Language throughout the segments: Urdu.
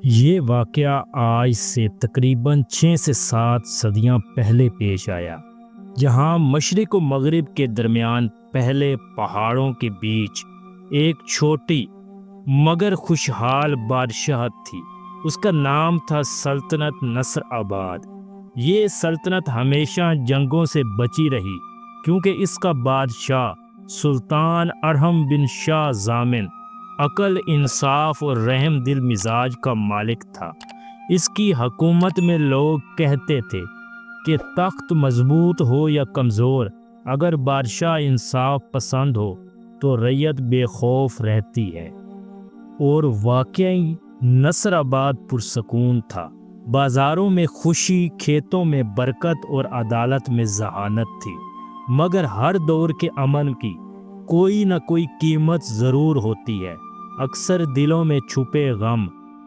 یہ واقعہ آج سے تقریباً 6 سے 7 صدیاں پہلے پیش آیا، جہاں مشرق و مغرب کے درمیان پہلے پہاڑوں کے بیچ ایک چھوٹی مگر خوشحال بادشاہت تھی۔ اس کا نام تھا سلطنت نصر آباد۔ یہ سلطنت ہمیشہ جنگوں سے بچی رہی کیونکہ اس کا بادشاہ سلطان ارحم بن شاہ ضامن عقل، انصاف اور رحم دل مزاج کا مالک تھا۔ اس کی حکومت میں لوگ کہتے تھے کہ تخت مضبوط ہو یا کمزور، اگر بادشاہ انصاف پسند ہو تو رعیت بے خوف رہتی ہے۔ اور واقعی نصر آباد پرسکون تھا۔ بازاروں میں خوشی، کھیتوں میں برکت اور عدالت میں ذہانت تھی۔ مگر ہر دور کے امن کی کوئی نہ کوئی قیمت ضرور ہوتی ہے۔ اکثر دلوں میں چھپے غم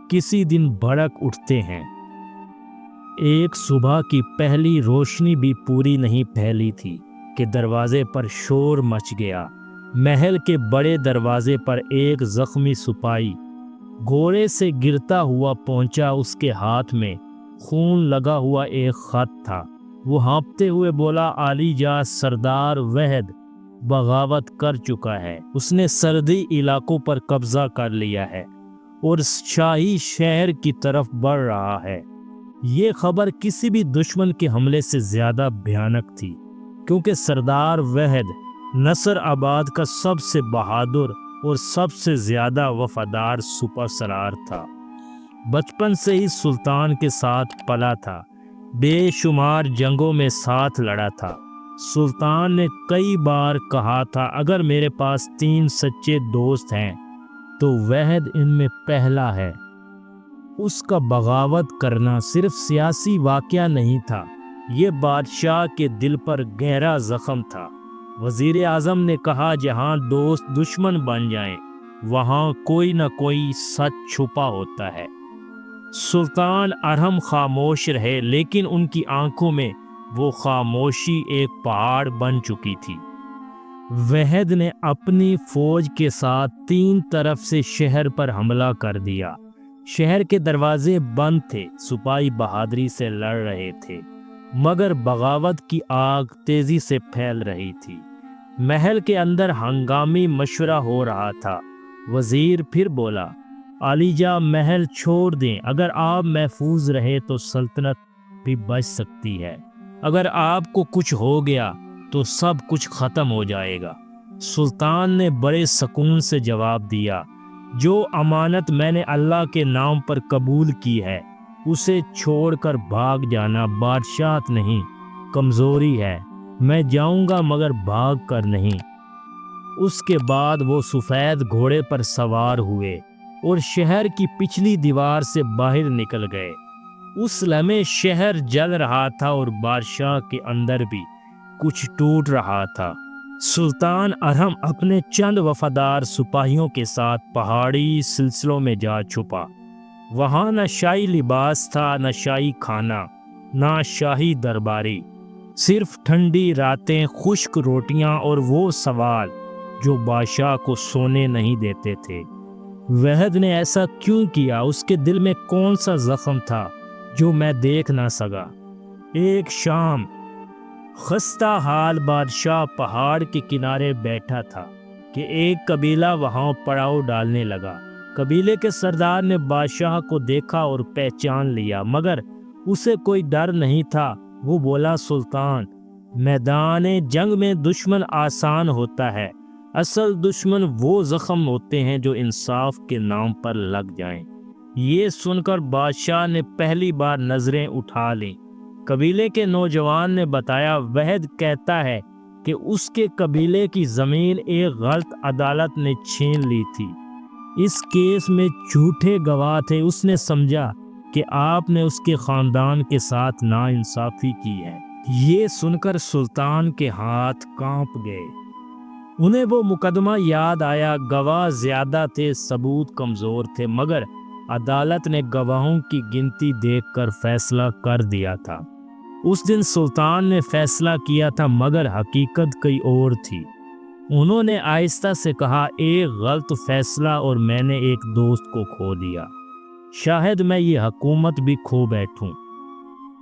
کسی دن بھڑک اٹھتے ہیں۔ ایک صبح کی پہلی روشنی بھی پوری نہیں پھیلی تھی کہ دروازے پر شور مچ گیا۔ محل کے بڑے دروازے پر ایک زخمی سپاہی گھوڑے سے گرتا ہوا پہنچا۔ اس کے ہاتھ میں خون لگا ہوا ایک خط تھا۔ وہ ہانپتے ہوئے بولا، عالی جا سردار وحد بغاوت کر چکا ہے۔ اس نے سرحدی علاقوں پر قبضہ کر لیا ہے اور شاہی شہر کی طرف بڑھ رہا ہے۔ یہ خبر کسی بھی دشمن کے حملے سے زیادہ بھیانک تھی، کیونکہ سردار وحد نصر آباد کا سب سے بہادر اور سب سے زیادہ وفادار سپہ سالار تھا۔ بچپن سے ہی سلطان کے ساتھ پلا تھا، بے شمار جنگوں میں ساتھ لڑا تھا۔ سلطان نے کئی بار کہا تھا، اگر میرے پاس 3 سچے دوست ہیں تو وحد ان میں پہلا ہے۔ اس کا بغاوت کرنا صرف سیاسی واقعہ نہیں تھا، یہ بادشاہ کے دل پر گہرا زخم تھا۔ وزیر اعظم نے کہا، جہاں دوست دشمن بن جائیں وہاں کوئی نہ کوئی سچ چھپا ہوتا ہے۔ سلطان ارحم خاموش رہے، لیکن ان کی آنکھوں میں وہ خاموشی ایک پہاڑ بن چکی تھی۔ وحد نے اپنی فوج کے ساتھ 3 طرف سے شہر پر حملہ کر دیا۔ شہر کے دروازے بند تھے، سپاہی بہادری سے لڑ رہے تھے، مگر بغاوت کی آگ تیزی سے پھیل رہی تھی۔ محل کے اندر ہنگامی مشورہ ہو رہا تھا۔ وزیر پھر بولا، عالی جا محل چھوڑ دیں، اگر آپ محفوظ رہے تو سلطنت بھی بچ سکتی ہے، اگر آپ کو کچھ ہو گیا تو سب کچھ ختم ہو جائے گا۔ سلطان نے بڑے سکون سے جواب دیا، جو امانت میں نے اللہ کے نام پر قبول کی ہے اسے چھوڑ کر بھاگ جانا بادشاہت نہیں، کمزوری ہے۔ میں جاؤں گا مگر بھاگ کر نہیں۔ اس کے بعد وہ سفید گھوڑے پر سوار ہوئے اور شہر کی پچھلی دیوار سے باہر نکل گئے۔ اس لمحے شہر جل رہا تھا اور بادشاہ کے اندر بھی کچھ ٹوٹ رہا تھا۔ سلطان ارحم اپنے چند وفادار سپاہیوں کے ساتھ پہاڑی سلسلوں میں جا چھپا۔ وہاں نہ شاہی لباس تھا، نہ شاہی کھانا، نہ شاہی درباری، صرف ٹھنڈی راتیں، خشک روٹیاں اور وہ سوال جو بادشاہ کو سونے نہیں دیتے تھے۔ وحد نے ایسا کیوں کیا؟ اس کے دل میں کون سا زخم تھا جو میں دیکھ نہ سکا؟ ایک شام خستہ حال بادشاہ پہاڑ کے کنارے بیٹھا تھا کہ ایک قبیلہ وہاں پڑاؤ ڈالنے لگا۔ قبیلے کے سردار نے بادشاہ کو دیکھا اور پہچان لیا، مگر اسے کوئی ڈر نہیں تھا۔ وہ بولا، سلطان، میدان جنگ میں دشمن آسان ہوتا ہے، اصل دشمن وہ زخم ہوتے ہیں جو انصاف کے نام پر لگ جائیں۔ یہ سن کر بادشاہ نے پہلی بار نظریں اٹھا لیں۔ قبیلے کے نوجوان نے بتایا، وحد کہتا ہے کہ اس کے قبیلے کی زمین ایک غلط عدالت نے چھین لی تھی۔ اس کیس میں جھوٹے گواہ تھے۔ اس نے سمجھا کہ آپ نے اس کے خاندان کے ساتھ ناانصافی کی ہے۔ یہ سن کر سلطان کے ہاتھ کانپ گئے۔ انہیں وہ مقدمہ یاد آیا، گواہ زیادہ تھے، ثبوت کمزور تھے، مگر عدالت نے گواہوں کی گنتی دیکھ کر فیصلہ کر دیا تھا۔ اس دن سلطان نے فیصلہ کیا تھا، مگر حقیقت کئی اور تھی۔ انہوں نے آہستہ سے کہا، ایک غلط فیصلہ اور میں نے ایک دوست کو کھو دیا۔ شاید میں یہ حکومت بھی کھو بیٹھوں۔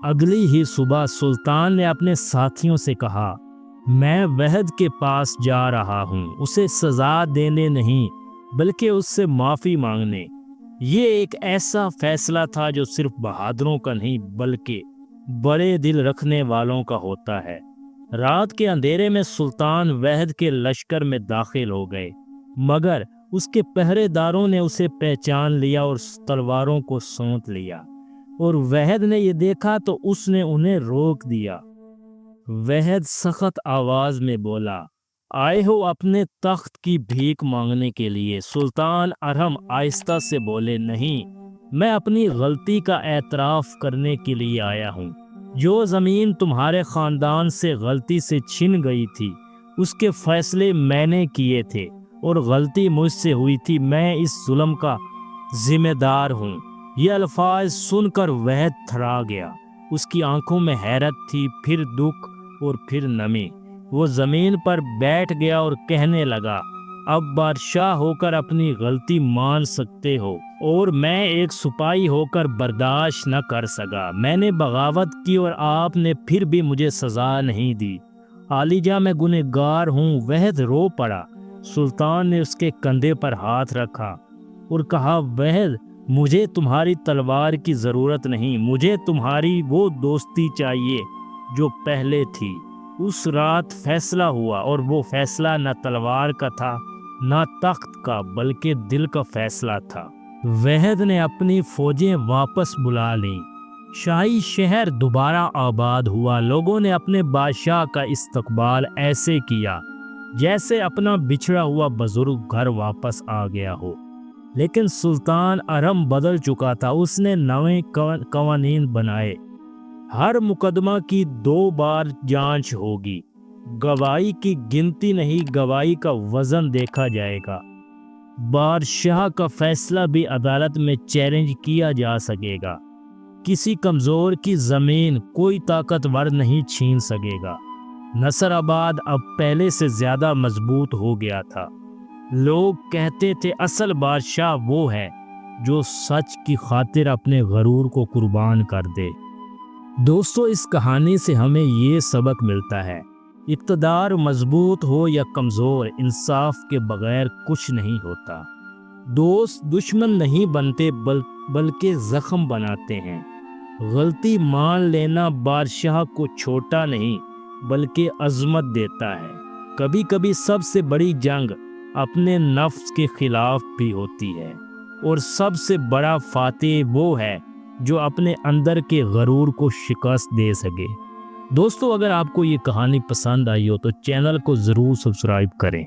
اگلی ہی صبح سلطان نے اپنے ساتھیوں سے کہا، میں وحد کے پاس جا رہا ہوں، اسے سزا دینے نہیں بلکہ اس سے معافی مانگنے۔ یہ ایک ایسا فیصلہ تھا جو صرف بہادروں کا نہیں بلکہ بڑے دل رکھنے والوں کا ہوتا ہے۔ رات کے اندھیرے میں سلطان وحد کے لشکر میں داخل ہو گئے، مگر اس کے پہرے داروں نے اسے پہچان لیا اور تلواروں کو سونت لیا، اور وحد نے یہ دیکھا تو اس نے انہیں روک دیا۔ وحد سخت آواز میں بولا، آئے ہو اپنے تخت کی بھیک مانگنے کے لیے؟ سلطان ارم آہستہ سے بولے، نہیں، میں اپنی غلطی کا اعتراف کرنے کے لیے آیا ہوں۔ جو زمین تمہارے خاندان سے غلطی سے چھن گئی تھی اس کے فیصلے میں نے کیے تھے اور غلطی مجھ سے ہوئی تھی، میں اس ظلم کا ذمہ دار ہوں۔ یہ الفاظ سن کر وحد تھرا گیا، اس کی آنکھوں میں حیرت تھی، پھر دکھ اور پھر نمی۔ وہ زمین پر بیٹھ گیا اور کہنے لگا، اب بادشاہ ہو کر اپنی غلطی مان سکتے ہو اور میں ایک سپاہی ہو کر برداشت نہ کر سکا۔ میں نے بغاوت کی اور آپ نے پھر بھی مجھے سزا نہیں دی۔ عالیجا میں گنہگار ہوں۔ وحد رو پڑا۔ سلطان نے اس کے کندھے پر ہاتھ رکھا اور کہا، وحد، مجھے تمہاری تلوار کی ضرورت نہیں، مجھے تمہاری وہ دوستی چاہیے جو پہلے تھی۔ اس رات فیصلہ ہوا، اور وہ فیصلہ نہ تلوار کا تھا نہ تخت کا بلکہ دل کا فیصلہ تھا۔ وحد نے اپنی فوجیں واپس بلا لیں، شاہی شہر دوبارہ آباد ہوا۔ لوگوں نے اپنے بادشاہ کا استقبال ایسے کیا جیسے اپنا بچھڑا ہوا بزرگ گھر واپس آ گیا ہو۔ لیکن سلطان ارم بدل چکا تھا، اس نے نئے قوانین بنائے۔ ہر مقدمہ کی 2 بار جانچ ہوگی، گواہی کی گنتی نہیں، گواہی کا وزن دیکھا جائے گا۔ بادشاہ کا فیصلہ بھی عدالت میں چیلنج کیا جا سکے گا۔ کسی کمزور کی زمین کوئی طاقتور نہیں چھین سکے گا۔ نصر آباد اب پہلے سے زیادہ مضبوط ہو گیا تھا۔ لوگ کہتے تھے اصل بادشاہ وہ ہے جو سچ کی خاطر اپنے غرور کو قربان کر دے۔ دوستو، اس کہانی سے ہمیں یہ سبق ملتا ہے، اقتدار مضبوط ہو یا کمزور، انصاف کے بغیر کچھ نہیں ہوتا۔ دوست دشمن نہیں بنتے بلکہ زخم بناتے ہیں۔ غلطی مان لینا بادشاہ کو چھوٹا نہیں بلکہ عظمت دیتا ہے۔ کبھی کبھی سب سے بڑی جنگ اپنے نفس کے خلاف بھی ہوتی ہے، اور سب سے بڑا فاتح وہ ہے جو اپنے اندر کے غرور کو شکست دے سکے۔ دوستو، اگر آپ کو یہ کہانی پسند آئی ہو تو چینل کو ضرور سبسکرائب کریں۔